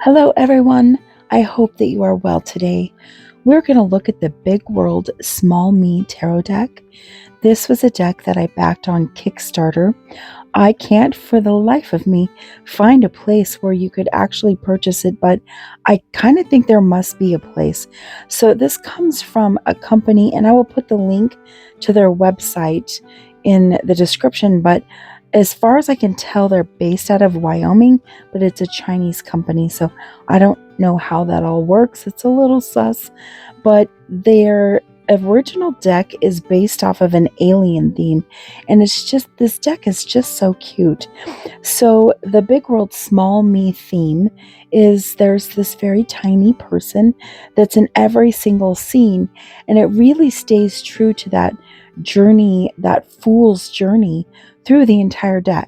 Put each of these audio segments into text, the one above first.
Hello, everyone. I hope that you are well today. We're going to look at the Big World Small Me Tarot deck. This was a deck that I backed on Kickstarter. I can't for the life of me find a place where you could actually purchase it, but I kind of think there must be a place. So this comes from a company, and I will put the link to their website in the description, but as far as I can tell, they're based out of Wyoming, but it's a Chinese company, so I don't know how that all works. It's a little sus, but their original deck is based off of an alien theme, and this deck is just so cute. So the Big World Small Me theme is there's this very tiny person that's in every single scene, and it really stays true to that journey, that fool's journey through the entire deck.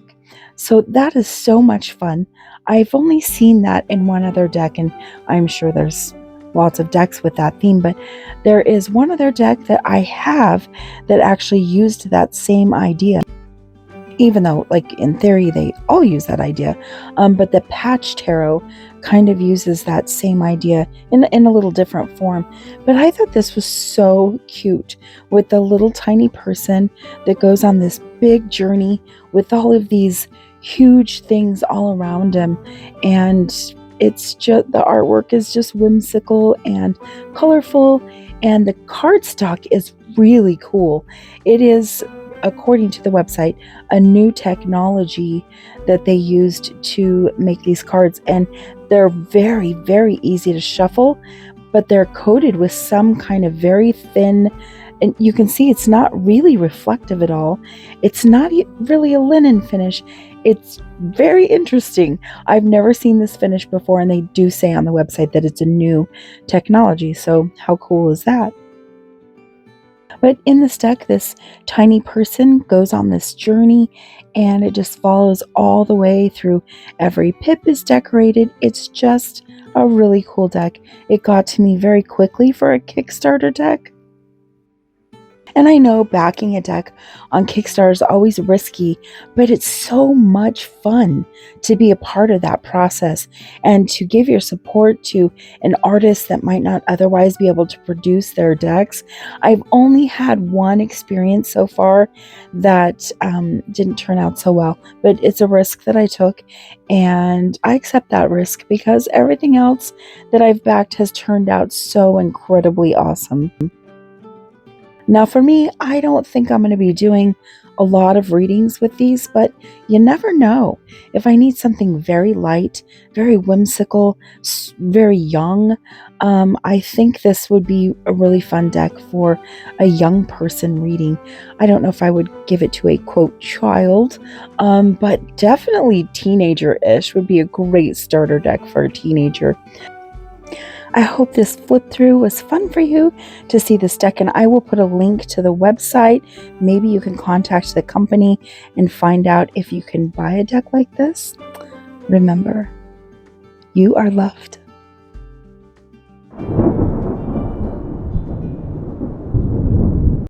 So that is so much fun. I've only seen that in one other deck, and I'm sure there's lots of decks with that theme, but there is one other deck that I have that actually used that same idea, even though, like, in theory they all use that idea. But the Patch Tarot kind of uses that same idea in a little different form. But I thought this was so cute, with the little tiny person that goes on this big journey with all of these huge things all around him. And it's just, the artwork is just whimsical and colorful, and the cardstock is really cool. It is, according to the website, a new technology that they used to make these cards, and they're very, very easy to shuffle, but they're coated with some kind of very thin, and you can see it's not really reflective at all. It's not really a linen finish. It's very interesting. I've never seen this finish before, and they do say on the website that it's a new technology, so how cool is that? But in this deck, this tiny person goes on this journey, and it just follows all the way through. Every pip is decorated. It's just a really cool deck. It got to me very quickly for a Kickstarter deck. And I know backing a deck on Kickstarter is always risky, but it's so much fun to be a part of that process and to give your support to an artist that might not otherwise be able to produce their decks. I've only had one experience so far that didn't turn out so well, but it's a risk that I took, and I accept that risk because everything else that I've backed has turned out so incredibly awesome. Now, for me, I don't think I'm going to be doing a lot of readings with these, but you never know. If I need something very light, very whimsical, very young, I think this would be a really fun deck for a young person reading. I don't know if I would give it to a quote child, but definitely teenager-ish would be a great starter deck for a teenager. I hope this flip through was fun for you to see this deck, and I will put a link to the website. Maybe you can contact the company and find out if you can buy a deck like this. Remember, you are loved.